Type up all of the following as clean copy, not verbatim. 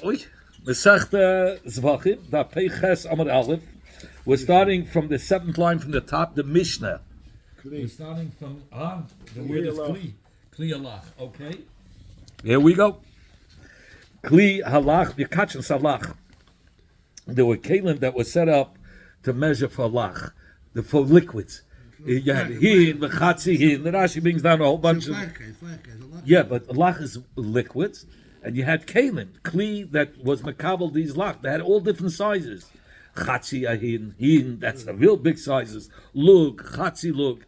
Oi, Mesachta Zevachim, da Peiches Amar Aleph. We're starting from the seventh line from the top, the Mishnah. We're starting from the word is Kli. Kli Halach, okay? Here we go. Kli Halach, Yekach and Salach. There were kalim that were set up to measure for halach, for liquids. You had hin, the chatzi hin. The Rashi brings down a whole bunch of. Yeah, but halach is liquids, and you had kalim, kli that was makabel these lach. They had all different sizes. Chatzi hin, that's the real big sizes. Lug, chatzi lug,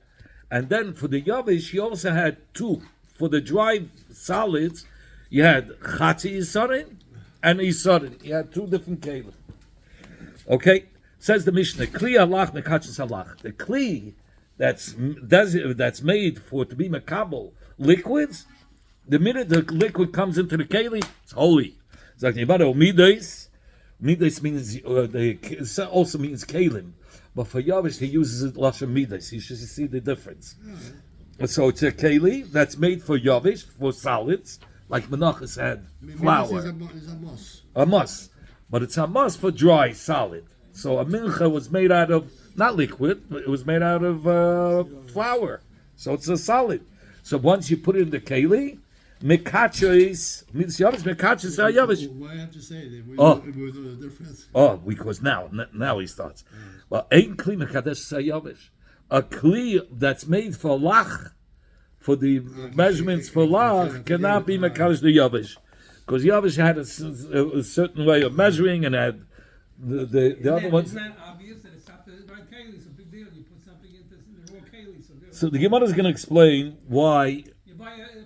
and then for the yavish, you also had two. For the dry solids, you had chatzi isarin and isarin. You had two different kalim. Okay, says the Mishnah, Kli halach mekachas halach. The Kli that's made for to be makabel liquids, the minute the liquid comes into the keli, it's holy. It's like midas. Midas means also means kalim, but for Yavish he uses it lashon midas. You should see the difference. So it's a keli that's made for Yavish for solids, like Menachos had flour. Is a muss. A muss. But it's a must for dry, solid. So a mincha was made out of, not liquid, but it was made out of flour. So it's a solid. So once you put it in the keli, mekachos, means yavish, mekachos yavish. Why have to say that? We know the difference. Oh, because now he starts. Well, ain't kli mekadesh yavish. A kli that's made for lach, for the measurements for lach, cannot be mekadesh the yavish. Because Yavish had a certain way of measuring and had the other ones. Isn't that obvious that it's not the right keli? It's a big deal. You put something into the raw keli. So the Gemara is going to explain why. You buy a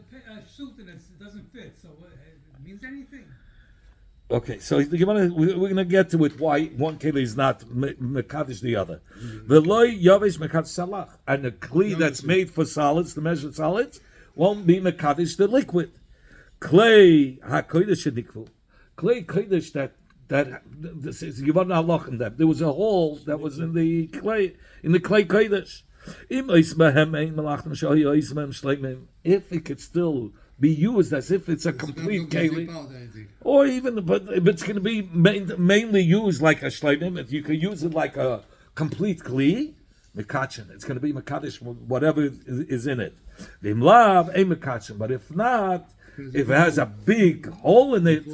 suit and it doesn't fit, so it means anything. Okay, so the Gemara, we're going to get to it why one keli is not mekadosh the other. V'loy Yavish mekadosh salach, and the kli that's made for solids, to measure solids, won't be mekadosh the liquid. Clay hakodesh shedikvu. Clay kodesh that this is Yevon halach in them. There was a hole that was in the clay kodesh. If it could still be used as if it's a complete keli, or even but if it's going to be mainly used like a shleimim, if you could use it like a complete kli, mekachin. It's going to be mekadosh whatever is in it. V'imlav a mekachin, but if not. If it has a big hole in it,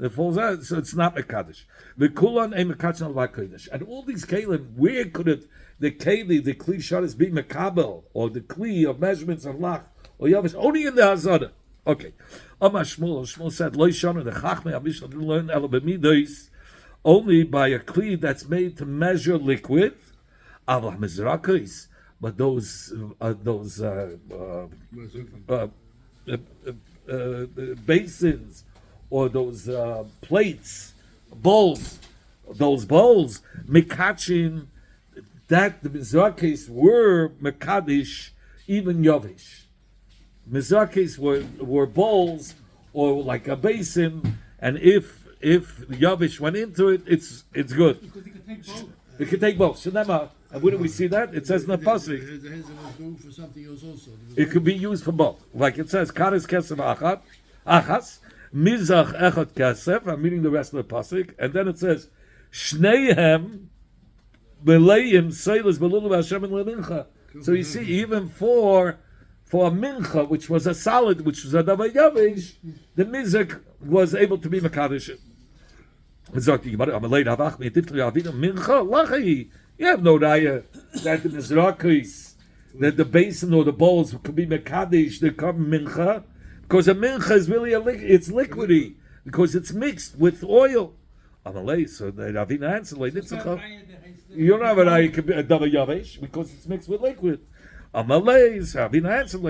it falls out, so it's not Mekadosh. The Kulan a Mekachin al Kodesh. And all these kalim, where could it, the Kli Shadas be Mekabel, or the Kli of measurements of Lach, or Yavish, only in the Hazara. Okay. Amar Shmuel said, Lo Shana, the Chachmei Avishal didn't learn Ela B'midos, only by a Kli that's made to measure liquid, Avlah Mizrakis, but those basins or those plates, bowls, mekachin, that the mizrakis were mekadish, even yavish. Mizrakis were bowls or like a basin, and if yavish went into it, it's good. Because you can take both. It can take both. Shenema. And where do we see that? It says in the pasuk. It could be used for both. Like it says, Kares kesef achas, mizach echad kesef. I'm reading the rest of the pasuk, and then it says, Shneihem beleim seilas belulu Hashem and lemincha. So you see, even for a mincha, which was a solid, which was a davar yavish, the mizach was able to be mekadosh. You have no raya that the mizrakis, that the basin or the bowls could be mekadesh, they come mincha, because a mincha is really it's liquidy, because it's mixed with oil. Amalei, so the Ravina answered, you don't have a raya could be a davar yavesh because it's mixed with liquid. Amalei, so Ravina answered,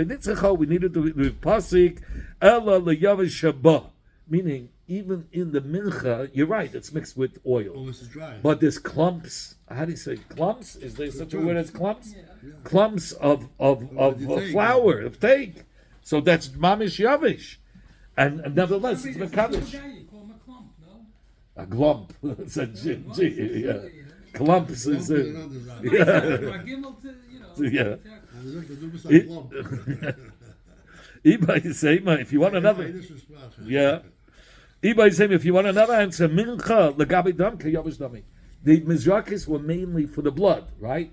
we needed to do pasik ella leyavesh shaba, meaning even in the mincha, you're right, it's mixed with oil. Oh, it's dry. But there's clumps. How do you say clumps? Is there such a word as clumps? Yeah. Clumps of flour, of take. So that's mamish yavish. And nevertheless, it's mekadosh. You call him a clump, no? A glump. It's a G, yeah. Clumps is a... Yeah. Yeah. If you want another... Yeah. If you want another answer, mincha legabi dam keyavish dami. The mizrakis were mainly for the blood, right?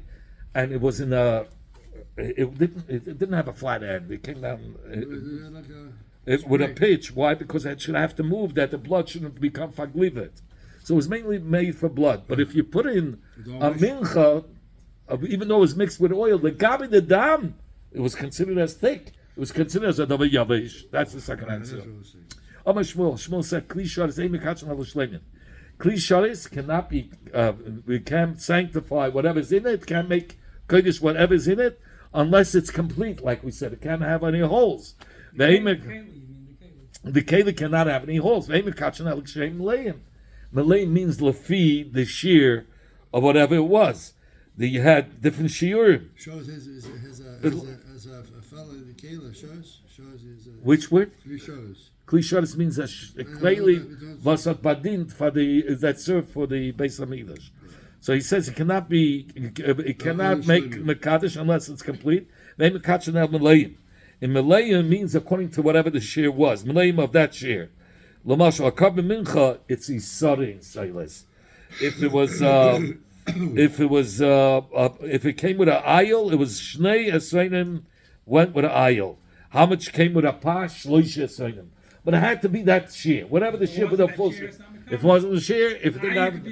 And it was in a. It didn't have a flat end. It came down with a pitch. Why? Because it should have to move that the blood shouldn't become faglivet. So it was mainly made for blood. But if you put in a mincha, even though it was mixed with oil, the gabi the dam, it was considered as thick. It was considered as a davar yavish. That's the second answer. Amar Shmuel said, Kli sharis ein mekatchen al shleimin. Kli sharis cannot be, we can't sanctify whatever's in it, can't make kodesh whatever's in it, unless it's complete, like we said. It can't have any holes. The keli cannot have any holes. Ein mekatchen al shleim meleim. Meleim means lefi, the shear of whatever it was. You had different shiurim. Shows his a fellow in the kela shows his. Which word? Three shows. Kli sharis means a kleli vasat badin for the that served for the Beis Hamikdash. So he says it cannot make mekadesh unless it's complete. They mekatchen el meleim. In meleim means according to whatever the shear was. Meleim of that shear. L'mashal akar b'mincha, it's isarin silas. If it came with an ayil, it was shnei esayim went with an ayil. How much came with a pash? Shloisha esayim. But it had to be that shear. Whatever the shear with a full shear. If it wasn't the shear, if it didn't have.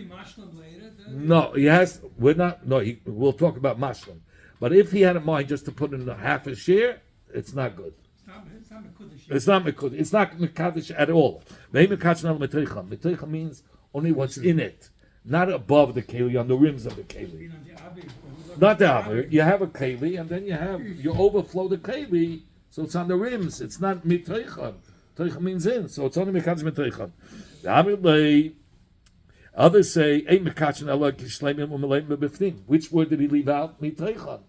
No, he has. We're not. No, we'll talk about mashlim. But if he had in mind just to put in a half a shear, it's not good. It's not mekudesh. It's not mekadesh at all. Meteicha means only what's in it, not above the keli, on the rims of the keli. Not the aver. You have a keli, and then you overflow the keli, so it's on the rims. It's not miteicha. Teicha means in, so it's only mekadesh miteicha. Others say, which word did he leave out? Miteicha.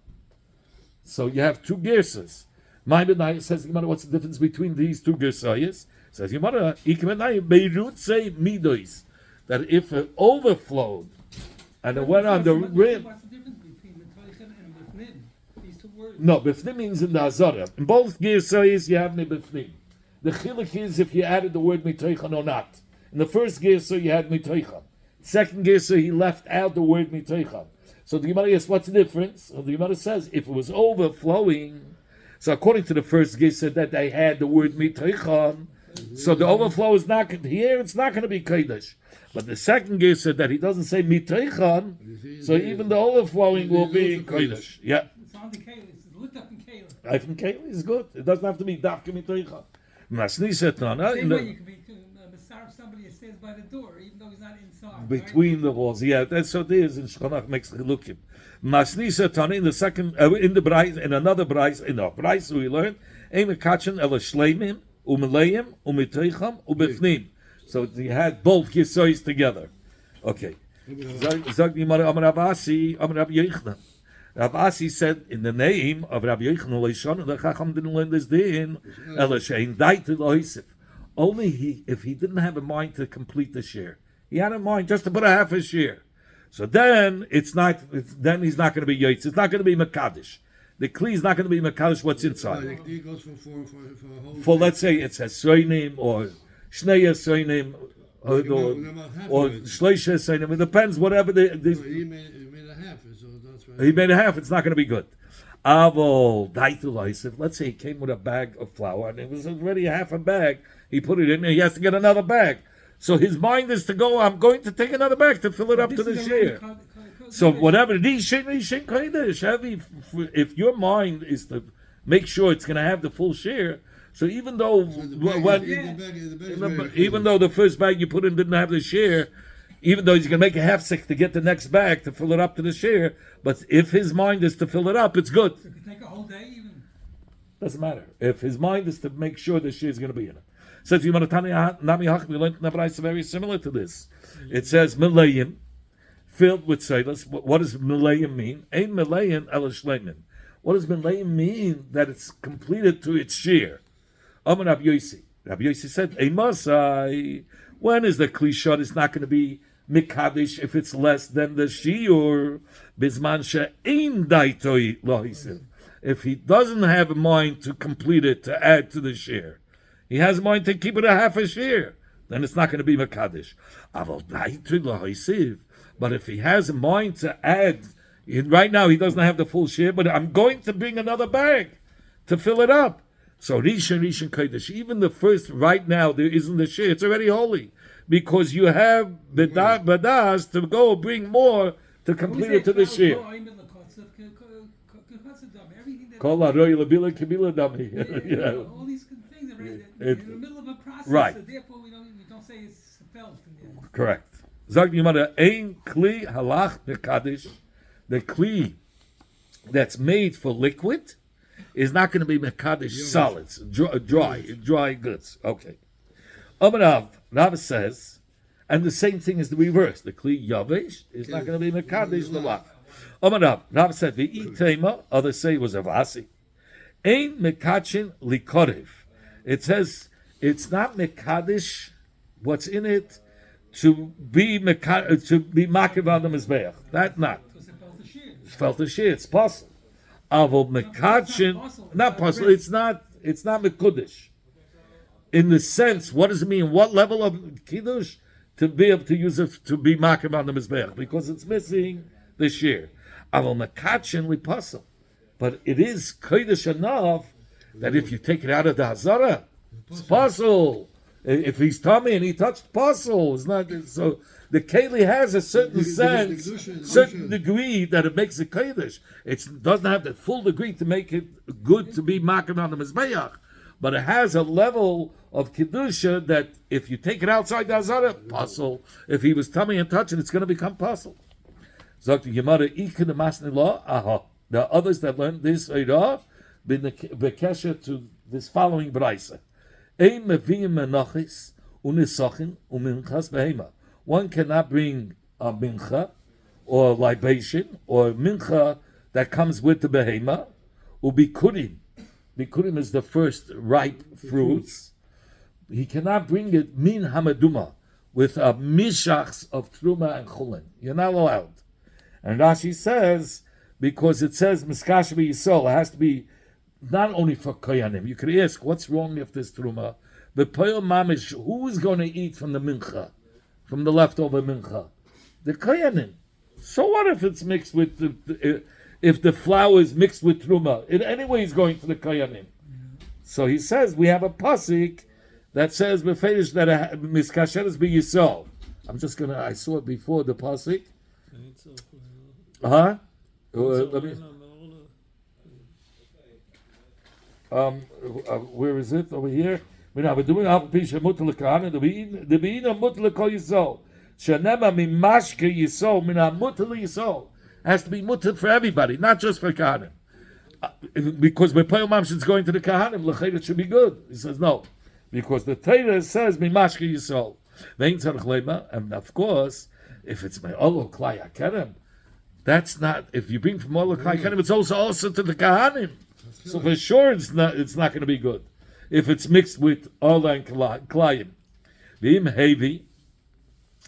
So you have two gersas. My Benai says, what's the difference between these two gersayas? Says Gemara, Beirut say midos, that if it overflowed and it went on the rim. What's the difference between miteicha and bifnim? These two words. No, bifnim means in the Azara. In both gersayas you have bifnim. The chiluk is if you added the word miteicha or not. In the first gersa you had miteicha. Second gersa he left out the word miteicha. So the Gemara asks, what's the difference? So the Gemara says, if it was overflowing, so according to the first gersa that they had the word miteicha, so the overflow is not here. It's not going to be kodesh. But the second gersa that he doesn't say miteicha, so even the overflowing will be kodesh. Yeah. It's on the keli. It's lit up in keli. From keli is good. It doesn't have to be dafka miteicha. Masni said no. Same way you can be if somebody that stands by the door, even though he's not inside. Between right? the walls, yeah, that's what it is. In Shchanach makes chilukim. Masni Satana in the second, in the Brais, in another Brais, in a Brais we learn, Ein mekatchen el shleimim umeleim umiteicham ubifnim. So you had both gisois together. Okay. Zag Gemara Amar Avasi Amar Rabbi Yochanan. Rav Asi said in the name of Rabbi Yochanan Leishon, the Chacham didn't learn this din el shein daitu loisif. Only if he didn't have a mind to complete the shear. He had in mind just to put a half a shear. So then then he's not going to be yaitz. It's not going to be mekadesh. The kli is not going to be mekadesh what's inside. The kli goes for a For whole. let's say it says soinim or shneya soinim or shleisha soinim. It depends. Whatever He made a half. So that's right. He made a half. It's not going to be good. Avol daitulaisiv. Let's say he came with a bag of flour and it was already half a bag. He put it in and he has to get another bag. So his mind is to go, I'm going to take another bag to fill it up to the shear. So whatever, if your mind is to make sure it's going to have the full shear, so even though even though the first bag you put in didn't have the shear, even though he's going to make a half sick to get the next bag to fill it up to the shear, but if his mind is to fill it up, it's good. So it could take a whole day even? Doesn't matter. If his mind is to make sure the shear is going to be in it. Says we learned in the Braisa very similar to this. It says Milayim, filled with sailors. What does Milayim mean? Ein Milayim el shleimin. What does Milayim mean? That it's completed to its shear. Amar Rabbi Yossi. Rabbi Yossi said, Masai. When is the klishot? It's not going to be mikadesh if it's less than the shiur. Bisman she'ein daitoi lohisev. If he doesn't have a mind to complete it, to add to the shear. He has a mind to keep it a half a shear. then it's not going to be Mekadesh. But if he has a mind to add, right now he doesn't have the full share, but I'm going to bring another bag to fill it up. So Rishon Kodesh, even the first, right now, there isn't the share, it's already holy. Because you have Badas to go bring more to complete it to the share. All these things are in the middle of a process, right. so therefore we don't say it's felt. Correct. Zag Yomara, ein kli halach mekadesh. The kli that's made for liquid is not going to be mekadesh solids, dry goods. Okay. Amarav, Rav says, and the same thing is the reverse. The kli yavesh is not going to be mekadesh lalach. Amarav, Rav said, v'itema, others say it was a vasi. Ein mekachin likorev. It says it's not mekadesh. What's in it to be makiv on the mizbeach? That not. It's felt the shear. It's possible. Avol mekachin, not possible. It's not mekudesh. In the sense, what does it mean? What level of kiddush to be able to use it to be makiv on the mizbeach? Because it's missing the shear. Avol mekachin li possible. But it is kodesh enough that if you take it out of the hazara, it's possible. If he's tummy and he touched possible, it's not so. The keli has a certain sense, certain degree that it makes it kodesh. It doesn't have the full degree to make it good to be makim on the mizbeach, but it has a level of kedusha that if you take it outside the hazara, possible. If he was tummy and touching, it's going to become possible. Zok the Gemara ikun the masni law. Aha. There are others that learn this Eirah b'kesher to this following brayse. Ein meviyim menachis unisachin uminchas behema. One cannot bring a mincha or libation or mincha that comes with the behema. Ubikurim. Bikurim is the first ripe fruits. He cannot bring it min hamaduma with a mishachs of truma and chulin. You're not allowed. And Rashi says, because it says miskash b'yisol, it has to be not only for koyanim. You could ask, what's wrong if there's truma? But poyel mamish, who is going to eat from the mincha, from the leftover mincha? The koyanim. So what if it's mixed with if the flour is mixed with truma? It anyway is going to the koyanim. So he says we have a pasuk that says befedish that miskasheres b'yisol. I saw it before the pasuk. Let me. Where is it? Over here. We're doing half piece of mutter lekahana. The beina mutter lekol yisol. Shenema mimashke yisol mina mutter yisol. Has to be mutter for everybody, not just for kahanim. Because Bepoel Mamsh is going to the kahanim, l'chayr it should be good. He says no, because the Torah says mimashke yisol. Vein tzarich lema, and of course, if it's me'olo klai hakerem, that's not. If you bring from all the kahanim, it's also to the kahanim. So for sure, it's not going to be good if it's mixed with ola and klayim. V'im heavy,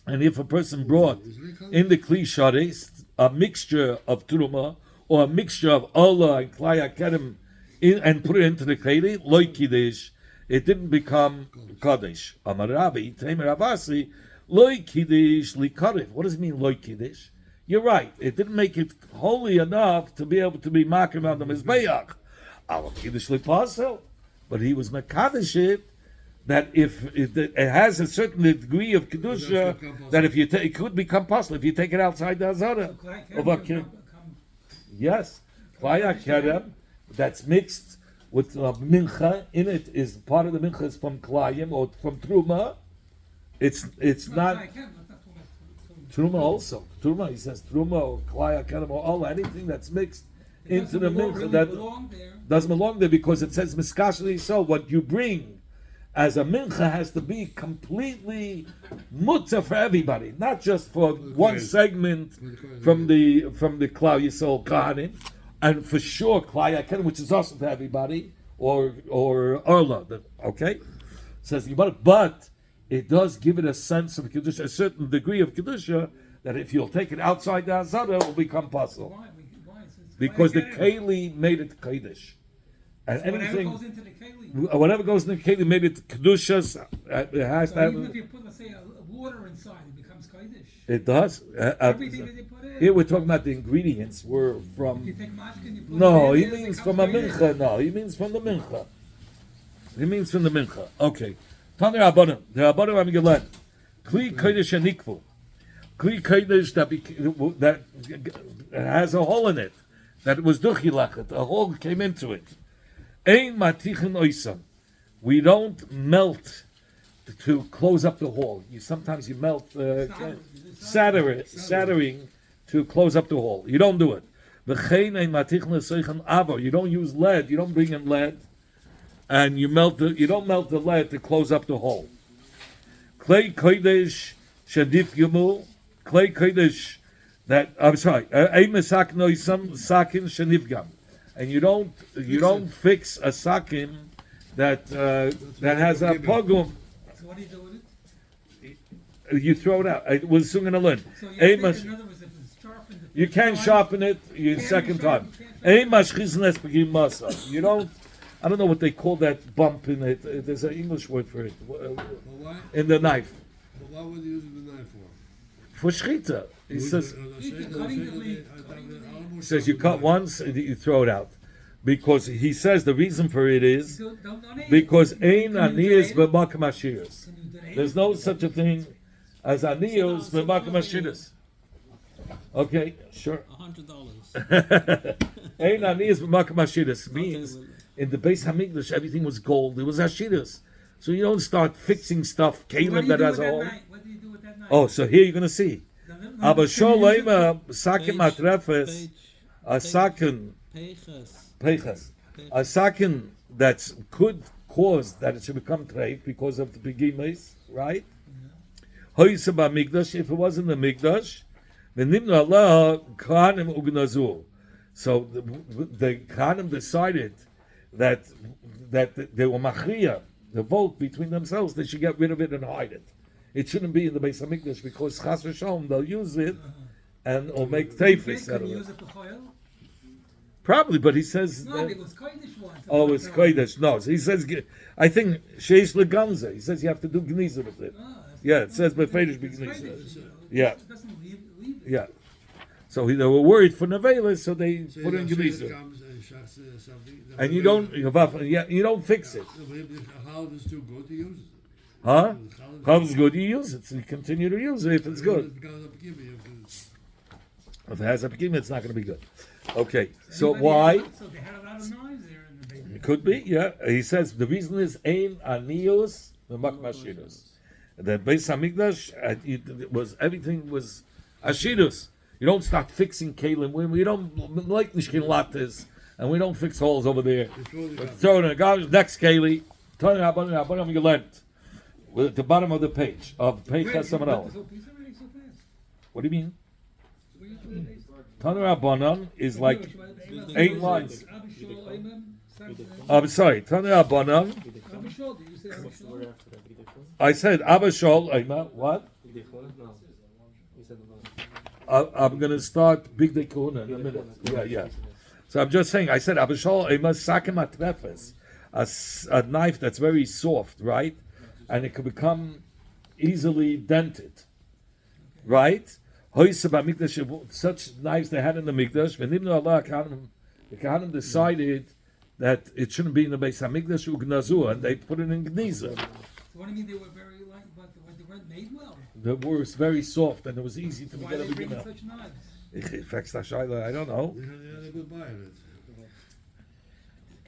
and if a person brought in the kli shares a mixture of truma or a mixture of ola and klaya kerem and put it into the kli, loy kiddush, it didn't become kadosh. Amar Ravi, Teimer Avasi, loy kiddush likarev. What does it mean, loy kiddush? You're right. It didn't make it holy enough to be able to be makim on the mizbeach. But he was mekadesh it that if it has a certain degree of kedusha that if you take it could become possible if you take it outside the hazara of a kid. Yes, klaya kerem that's mixed with mincha in it is part of the mincha is from klayim or from truma. It's not truma also. Truma, he says truma or klaya kerem or all anything that's mixed into the mincha that doesn't belong there because it says miskashli. So what you bring as a mincha has to be completely mutter for everybody, not just for one segment from the Klal Yisrael Kohanim, and for sure Klal Yaken, which is also for everybody, or Orla. Okay, says but it does give it a sense of kedusha, a certain degree of kedusha that if you'll take it outside the hazara, it will become possible. Because the Keli made it Kodesh. And So whatever anything, goes into the keli. whatever goes in the keli made it kedushas. It has to So have. even if you put, let's say, water inside, it becomes kodesh. It does. Everything that you put in. Here we're talking about the ingredients. Were If you from. take mashka and you put No, it he in, means it from a becomes mincha. No, he means from the mincha. He means from the mincha. Okay. Tani Rabbanim. The Rabbanim are Megillah. Kli kodesh anikvu. Kli kodesh that has a hole in it. That was duchilachet. A hole came into it. Ein matichin oisam. We don't melt to close up the hole. Sometimes you melt soldering to close up the hole. You don't do it. V'chein ein matichin l'soichan avo. You don't use lead. You don't bring in lead, and you don't melt the lead to close up the hole. Klei kodesh shadif yumul. Klei kodesh that ein mesakin oisam sakin shenivgam. And you don't fix a sakim that has a pogum. So what do you do with it? You throw it out. It was soon going to learn. So you in other words, if it's sharpened, You can sharpen it your second time. You don't. I don't know what they call that bump in it. There's an English word for it. In the knife. But what would you use the knife for? For shchita. He says. cutting the meat. He says you cut once and you throw it out. Because he says the reason for it is because ein aniyas b'makam ashiras. There's no such a thing as aniyos b'makam ashiras. Okay, sure. $100. Ein aniyas b'makam ashiras means in the Beis Hamikdash everything was gold. It was ashiras. So you don't start fixing stuff, kalim that has a hole. What do you do with that knife? Oh, so here you're going to see. Aber sholema sakin Page, matrefes a sakin pechas a sakin that could cause that it should become treif because of the begimis, right? Hoysa ba migdash, if it wasn't the migdash, v'nimnu Allah kahanim ugnazu. So the kahanim decided that they were machriya, the vote between themselves, they should get rid of it and hide it. It shouldn't be in the Beis Hamikdash because chas v'shalom they'll use it and or make teifis out Can of you it. use it for oil? Probably, but he says. No, it was kodesh once. Oh, it's kodesh. No, so he says. I think sheish leganza. He says you have to do gniza with it. Yeah, it says befedish begniza. Yeah. It doesn't leave it. Yeah. So they were worried for nevelas, so they So put in the gniza. comes and shuts something. And you don't. You don't fix it. If the halal is too good to use it. Huh? The How it's good, you use it. So you continue to use it if it's good. It becomes a gimme. If it has a pekima, it's not going to be good. Okay. So Anybody why? else? So they had a lot of knives there in the basement. It could be, yeah. He says the reason is ein aniyos v'makmashiros. The Beis Hamikdash, it was everything was ashirus. You don't start fixing kalim. We don't like nishkin lattes, and we don't fix holes over there. But throw it in the garbage. Next keli, turn it up on you learned. At the bottom of the page of page Wait, has someone you else. put this whole piece already so fast? What do you mean? Where you doing this? Tanur Abanam is like 8 lines. Abishol, Ayman, Saxon. I'm sorry, Tanur Abanam. Abishol, did you say Abishol? I said Abashol. What? I'm going to start Big Day Kahuna in a minute. Yeah. So I'm just saying, I said Abashol Ema Sakim Atrefes, a knife that's very soft, right? And it could become easily dented, right? Such knives they had in the Mikdash. The Kahanim decided that it shouldn't be in the Beis Hamikdash Ugnazu, and they put it in Gniza. So what do you mean they were very light, but they weren't made well? The was very soft, and it was easy to Why get are they everything bringing out. such knives? I don't know. They had a good buy of it.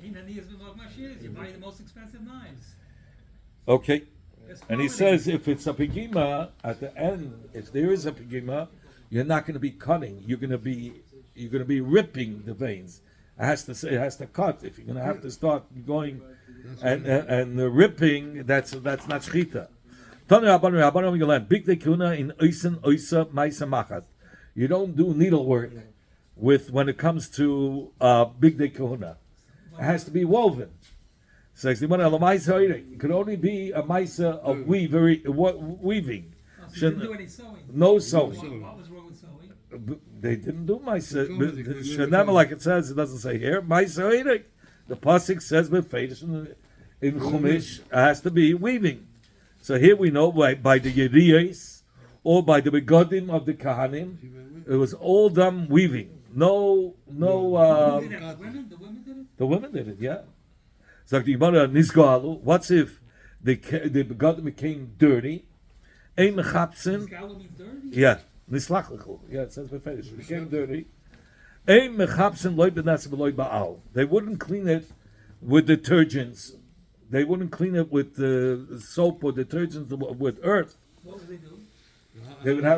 Ain't any of them of my shares. You buy the most expensive knives. Okay. There's And he quality. says if it's a pigima at the end, if there is a pigima, you're not going to be cutting. You're going to be ripping the veins. It has to cut. If you're going to have to start going and the ripping, that's not shchita. Big dekuna in oisen oisa maisa machat. You don't do needlework with when it comes to big dekuna. It has to be woven. So it could only be a maisa of weaving. Oh, so you didn't do any sewing. No sewing. What was wrong with sewing? They didn't do maisa. Never, like it says, it doesn't say here. Maisa The pasuk says befeidish in Chumash has to be weaving. So here we know by the Yeriyos or by the begodim of the Kahanim, it was all done weaving. No. Did that women? The women did it? The women did it, yeah. So the Gemara Nizgalu. What if the begodim became dirty? Ein mechapsin. Gallo means dirty? Yeah, nislachlichu. Yeah, it says befeidish. It became dirty. Ein mechapsin loy benas v'loy ba'al. They wouldn't clean it with detergents. They wouldn't clean it with soap or detergents with earth. What would they do?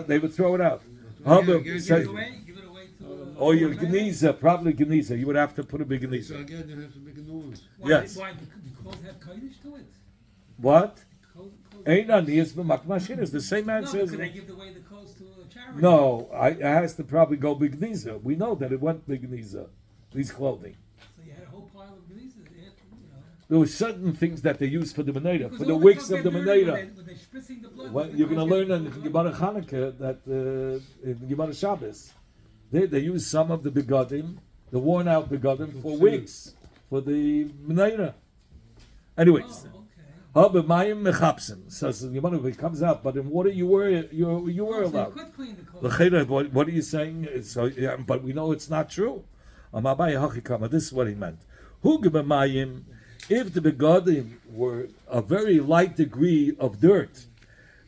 They would throw it out. Give it away to... Or your geniza, probably geniza. You would have to put a big So geniza. again, you have to make a new one. Yes. Why? The clothes have kodesh to it? What? Clothes- Ain't aniyas b'makmashinas. The same man No, says. could they give away the clothes to a charity? No, it has to probably go big geniza. We know that it went big geniza. These clothing. So you had a whole pile of genises. There were certain things that they used for the Meneda, Because for the all wicks clothes of the get dirty Meneda. when they're spritzing the blood. Well, the you're going to clothes learn get in dirty. Gemara Chanukah that in Gemara Shabbos, they use some of the begodim, the worn out begodim, for wigs, for the Meneda. Anyways, Oh, Habemayim mechapsim. So the Gemara, it comes out, but in water you were okay. So you allowed. could clean the clothes. L'cheda, what are you saying? So, yeah, but we know it's not true. This is what he meant. Hu gebemayim. If the begodim were a very light degree of dirt,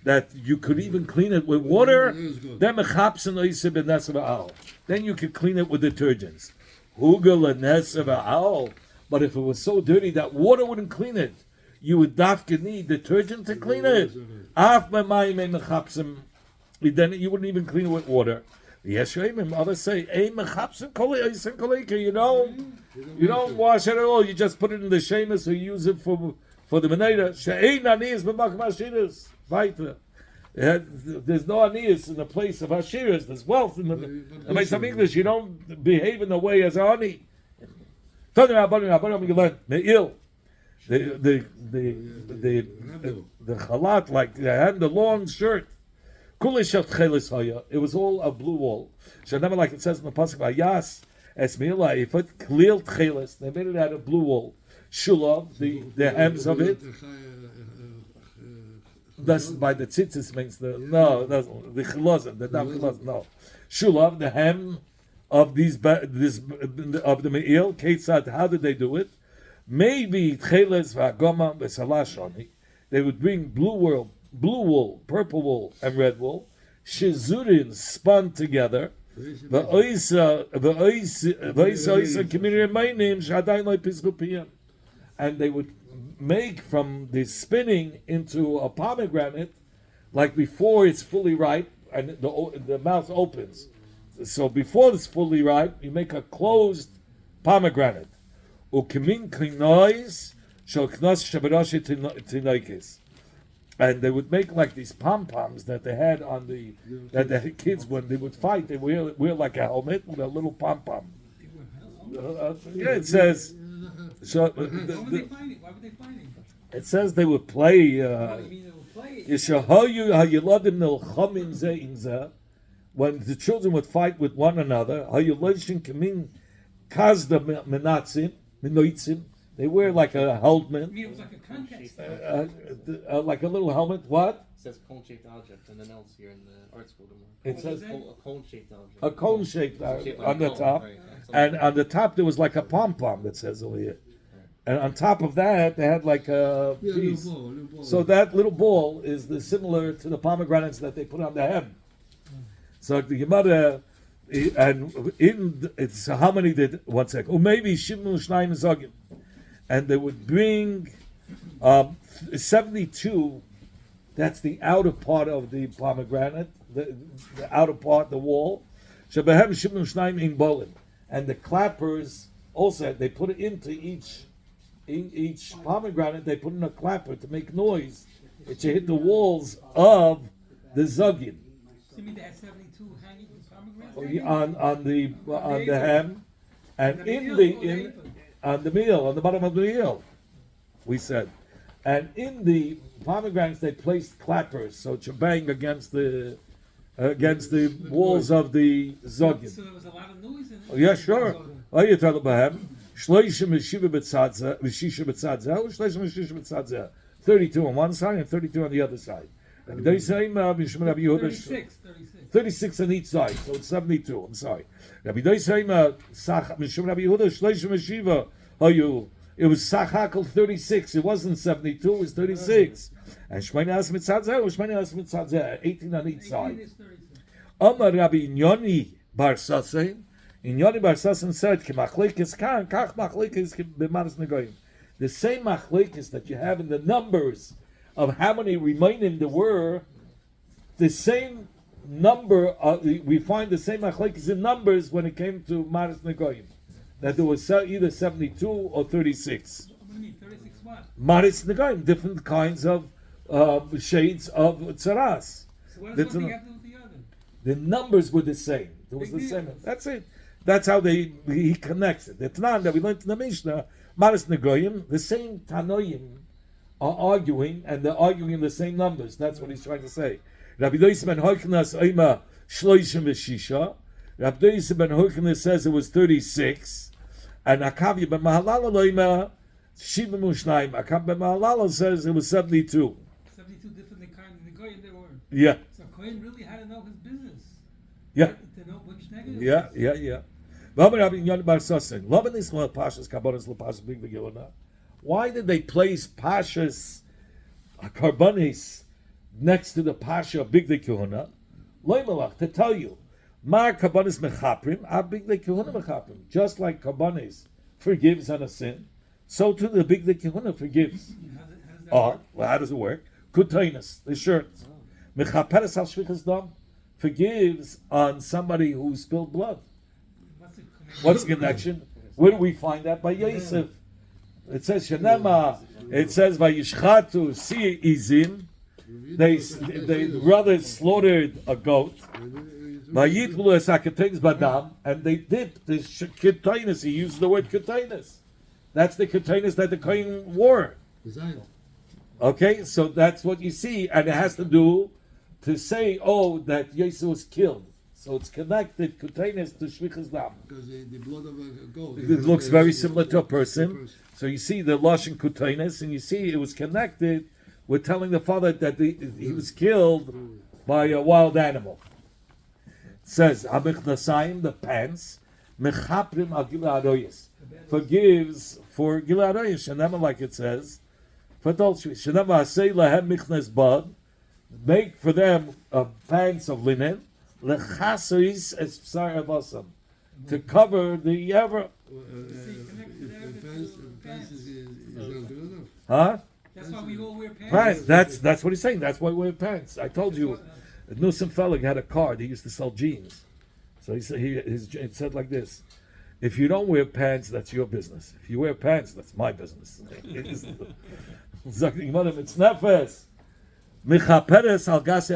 that you could even clean it with water, then mechapsin oiseh b'nes v'al. Then you could clean it with detergents. Hugel l'nes v'al. But if it was so dirty that water wouldn't clean it, you would dafka need detergent to clean it. Af b'mayim mechapsim. Then you wouldn't even clean it with water. Yes, others say, you don't wash it at all. You just put it in the shemus or use it for the meneda. There's no aniyas in the place of ashiras. There's wealth in the place of English. You don't behave in the way as ani. You learn me'il. The chalat, like the long shirt. It was all a blue wool. Like it says in the pasuk, "Vayas esmila ifat klil tchelis." They made it out of blue wool. Shulav, the hems of it. That's by the tzitzis means the chilazim, the dam chilazim. No, shulav, the hem of this of the me'il. Ketzad, how did they do it? Maybe tchelis v'agoma v'salashoni. They would bring blue wool, purple wool, and red wool. Shizurin spun together. And they would make from the spinning into a pomegranate, like before it's fully ripe, and the mouth opens. So before it's fully ripe, you make a closed pomegranate. And they would make like these pom-poms that they had that the kids, when they would fight, they wear like a helmet with a little pom-pom. Yeah, it says. So Why would they fighting? It says they would play. What do you mean they would play? When the children would fight with one another, they wear like a helmet. I mean, it was like a contest. Like a little helmet. What? It says cone-shaped object, and then else here in the art school. It says A cone-shaped object. a cone-shaped Shaped like on the a cone, top, right, and on the top there was like a pom-pom that says over here, and on top of that they had like a piece. So that little ball is similar to the pomegranates that they put on the hem. So the Gemara, and it's how many did 1 second? Or maybe Shimon Shnayim Zogim. And they would bring 72. That's the outer part of the pomegranate, the outer part, the wall. Shebehem Shimon Shnayim in Bolin, and the clappers also they put it into each pomegranate. They put in a clapper to make noise. It should hit the walls of the zogin. So you mean they had 72 hanging pomegranates? On the hem, and on the meal, on the bottom of the meal, we said. And in the pomegranates, they placed clappers, so to bang against the walls of the zogin. So there was a lot of noise in it? Yeah, sure. Oh, you tell about him. Shloishim Meshiva B'tzadza, Meshisha B'tzadza, Shloishim Meshisha B'tzadza. 32 on one side and 32 on the other side. Rabbi Doisheim, Mishum Rabbi Yehuda, 36 on each side, so it's 72. I'm sorry. Rabbi Doisheim, Mishum Rabbi Yehuda, Shloishim Meshiva, it was Sachakal 36. It wasn't 72. It was 36. And Shmini As Mitzadzeh, Shmini As Mitzadzeh, 18 on each side. Amar Rabbi Inyoni Bar Sasin. Inyoni Bar Sasin said, "K'machlikis kan, kach machlikis b'maris negoyim." The same machlikis that you have in the numbers of how many remaining there were, the same number. We find the same machlikis in numbers when it came to maris negoyim. That there was either 72 or 36. What do you mean, 36 what? Maris negoyim, different kinds of shades of tzaras. So what does one thing have to do with the other? The numbers were the same. There was Big the same. deal. That's it. That's how he connects it. The Tanan that we learned in the Mishnah, Maris Negoyim, the same Tanoim are arguing, and they're arguing in the same numbers. That's what he's trying to say. Rabbi Dois ben Hoiknas Oima Shloishim V'Shisha. Rabbi Dois ben Hoiknas says it was 36, and Akavi ben Mahalala Oima Shivim Ushnaim. Akav ben Mahalala says it was 72. 72 different kinds of Negoyim there were. Yeah. So Kohen really had to know his business. Yeah. To know which negative. Yeah. Why did they place Pashas Karbanis next to the Pasha of Big Kehuna? To tell you, Mar Karbanis Mechaprim, Ar Big Kehuna Mechaprim. Just like Karbanis forgives on a sin, so too the Big Kehuna forgives. How does that work? Well, how does it work? Kutainas, the shirt. Mechaperes al Shvichas Dam forgives on somebody who spilled blood. What's the connection? Where do we find that? By Yosef. It says Shenema. It says Vayishchatu Si Izim. They brothers slaughtered a goat. Vayitlu Es HaKetainis Badam, and they dipped the ketainis. He used the word ketainis. That's the ketainis that the Kohen wore. Okay, so that's what you see, and it has to do to say, that Yosef was killed. So it's connected, Kutainis, to Shvichas Dam. Because the blood of a goat. It looks very similar to a person. So you see the Lashon Kutainis, and you see it was connected with telling the father that he was killed by a wild animal. It says, Hamichnasayim, the pants, Mechaprim al Gila Aroyes, forgives for Gila Aroyes, Shanema, like it says, for adultery. Shanema Asay Lahem Michnas Bad, make for them pants of linen, Lechasois es Psar Avasam, to cover the ever. Huh? That's why we all wear pants. Pants. That's what he's saying. That's why we wear pants. I told you, Nussim Felling had a card. He used to sell jeans. So he said it said like this: if you don't wear pants, that's your business. If you wear pants, that's my business. Sagt die Gemara mit Snefes. Michaperes al gase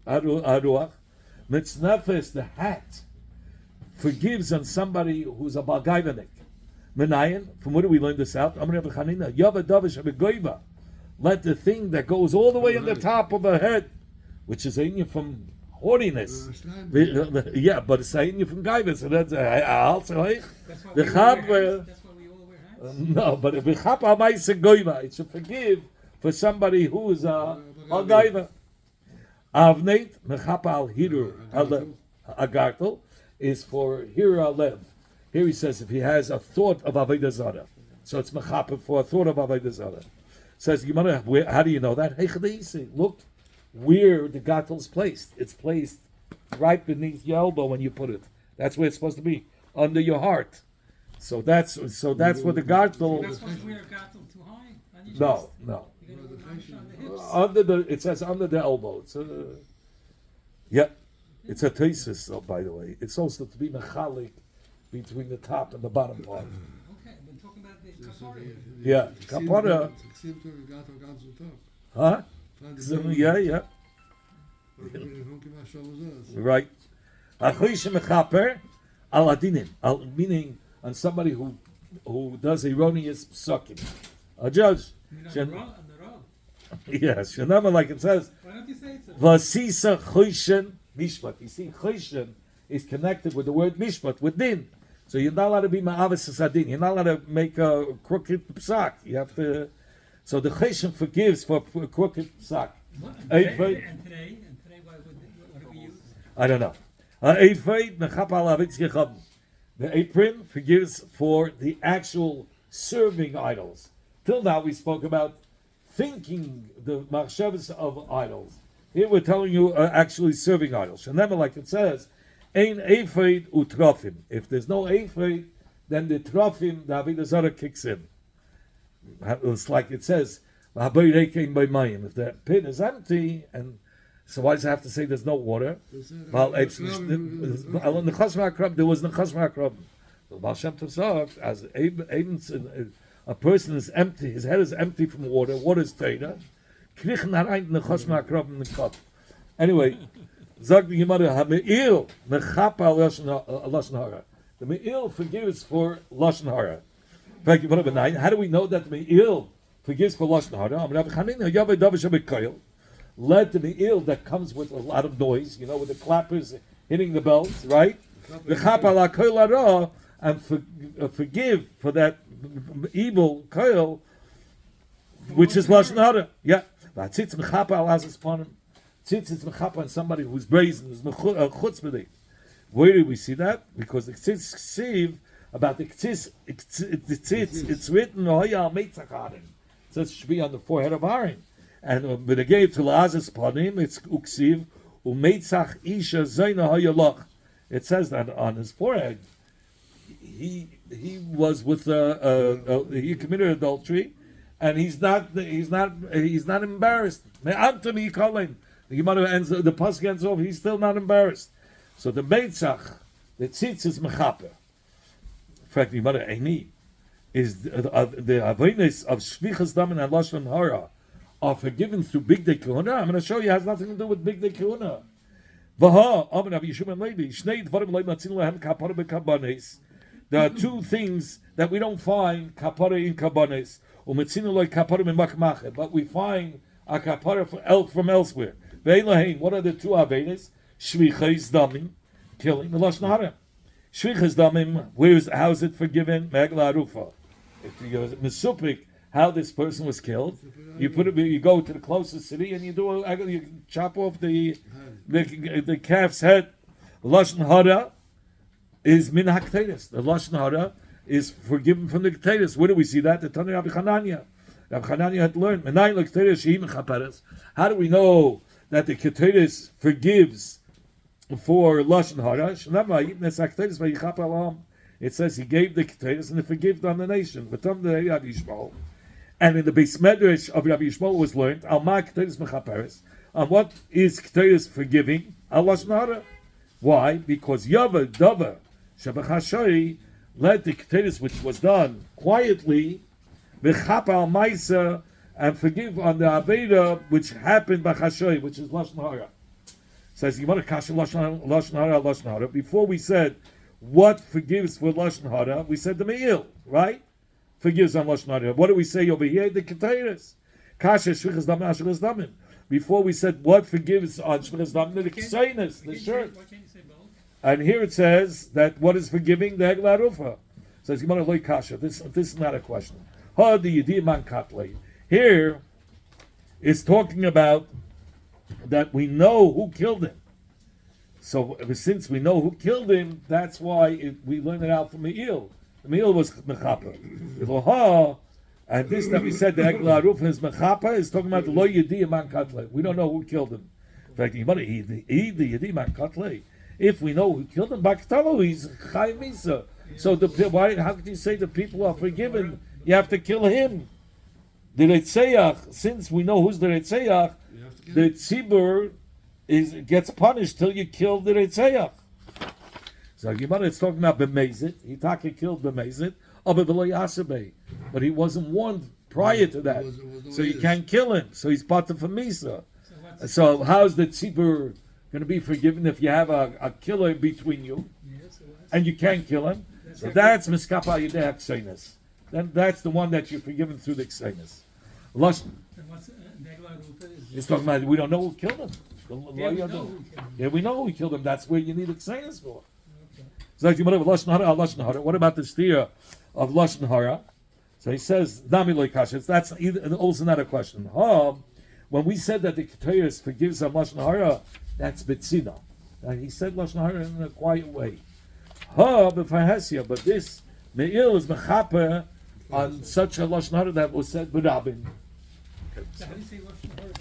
aruach. Mit Snefes, the hat, forgives on somebody who's a balgaivanik. Menayin, from where do we learn this out? Amr Rabbi Chanina, Yava Davish Abigoiva. Let the thing that goes all the way on the top of her head, which is a from haughtiness. Yeah, but it's a from gaiva. So that's also That's why we all wear hats. no, but if it should forgive for somebody who is a gaiva. Avneit mechapa al hirur agartel is for hirur alev. Here he says if he has a thought of avodah zarah, so it's mechapa for a thought of avodah zarah. Says Gemara, how do you know that? Hey, look where the gartel is placed. It's placed right beneath your elbow when you put it. That's where it's supposed to be, under your heart. So that's where the gartel. You're not supposed to wear a gartel too high on your chest. No. You're gonna put it on the hips. It says under the elbow. It's a thesis, by the way. It's also to be mechalik between the top and the bottom part. Okay, we're talking about the kapara. Yeah, kapara. Huh? Yeah. Right. Achoysh mechaper al adinim, meaning on somebody who does erroneous psukim. A judge. On the road. Yes, Shanama, like it says. Why don't you say it so? Vasisa choyshen mishpat. You see, choyshen is connected with the word mishpat, with din. So you're not allowed to be ma'avis sadin. You're not allowed to make a crooked psak. You have to. So the cheshem forgives for a crooked psak. And today, what do we use? I don't know. The apron forgives for the actual serving idols. Till now we spoke about thinking the machshavas of idols. Here we're telling you actually serving idols. And then, like it says, ein ephod utrofim. If there's no ephod, then the trofim, the avodah zarah kicks in. It's like it says, if the pit is empty, and so why does it have to say there's no water? Well, it's there was nechas ma'akrab. The Baal Shem Tov says, as a person is empty, his head is empty from water. Water is teira. Anyway, Zag the Gemara, Ha'me'il mechapa lashon hara. The me'il forgives for lashon hara. How do we know that the me'il forgives for lashon hara? Let the me'il that comes with a lot of noise, with the clappers hitting the bells, right? And forgive for that evil koil, which is lashon hara. Yeah. Tzitz mechapa al hazes panim. Tzitz is mechapa on somebody who's brazen, who's chutzpah. Where do we see that? Because the tzitz ksiv about the tzitz, it's written hoya al meitzach arim. It says it should be on the forehead of Aaron. And when it gave to hazes panim, it's uksiv umeitzach isha zayna hoya loch. It says that on his forehead. He was with he committed adultery. And he's not embarrassed. The Gemara ends, the pasuk ends off. He's still not embarrassed. So the meitzach, the tzitz is mechaper. In fact, the Gemara Eini is the avonos of shvichas damin and lashon hara are forgiven through big day kahuna. I'm going to show you it has nothing to do with big day kahuna. There are two things that we don't find kapara in kabanes. But we find a kapara from elsewhere. What are the two avenes? Shvichas damim, killing the lashon hara. Shvichas damim, how is it forgiven? Megla arufa. If you go mesupik, how this person was killed, you go to the closest city and you chop off the calf's head. Lashon hara is min hakteris. The lashon hara is forgiven from the keteiros. Where do we see that? The Tanya Rabbi Chananya. Rabbi Chananya had learned. How do we know that the keteiros forgives for lashon hara? It says he gave the keteiros and he forgave on the nation. And in the Beis Medrash of Rabbi Yishmael was learned al ma keteiros mechaperes. On what is keteiros forgiving? Al lashon hara. Why? Because yava dava shabachashoi led the keteiros which was done quietly, v'chapa al maisa, and forgive on the aveda which happened by chashoy, which is lashon hara. Says Gemara kasha lashon hara. Before we said what forgives for lashon hara, we said the me'il, right? Forgives on lashon hara. What do we say over here? The keteiros. Kasha shvichas damin ashvichas damin. Before we said what forgives on shvichas damin, the kseinis, the shirt. And here it says that what is forgiving the Hegla Rufa. Says Gemara loy kasha. This is not a question. Ha the yedi man katlei. Here is talking about that we know who killed him. So since we know who killed him, that's why we learn it out from Me'il. The Me'il was mechaper. And this that we said the Hegla Rufa is mechaper is talking about the loy yedi man katlei. We don't know who killed him. In fact, Gemara the yedi man katlei. If we know who killed him, Baktalo, he's Chai Misa. So how could you say the people are forgiven? You have to kill him. The Reitzeyach, since we know who's the Reitzeyach, the Tzibur gets punished till you kill the Reitzeyach. So Gemara is talking about B'mezit. Hitaka killed B'mezit, but he wasn't warned prior to that. So you can't kill him. So he's part of Misa. So how's the Tzibur going to be forgiven if you have a killer between you and you can't kill him? So that's miskapa yidei kseinis. Then that's the one that you're forgiven through the kseinis. Lashon. It's talking about we don't know who killed him. We know who killed him. Yeah, we know who killed him. That's where you need a kseinis for. So like, what about the steer of Lashon Hara? So he says, Nami loy kasha. That's also not a question. When we said that the Ketayos forgives on Lashon Hara, that's B'tzina. And he said Lashon Hara in a quiet way. But this Me'il is Mechaper on such a Lashon Hara that was said B'Rabin. So how do you say Lashon Hara?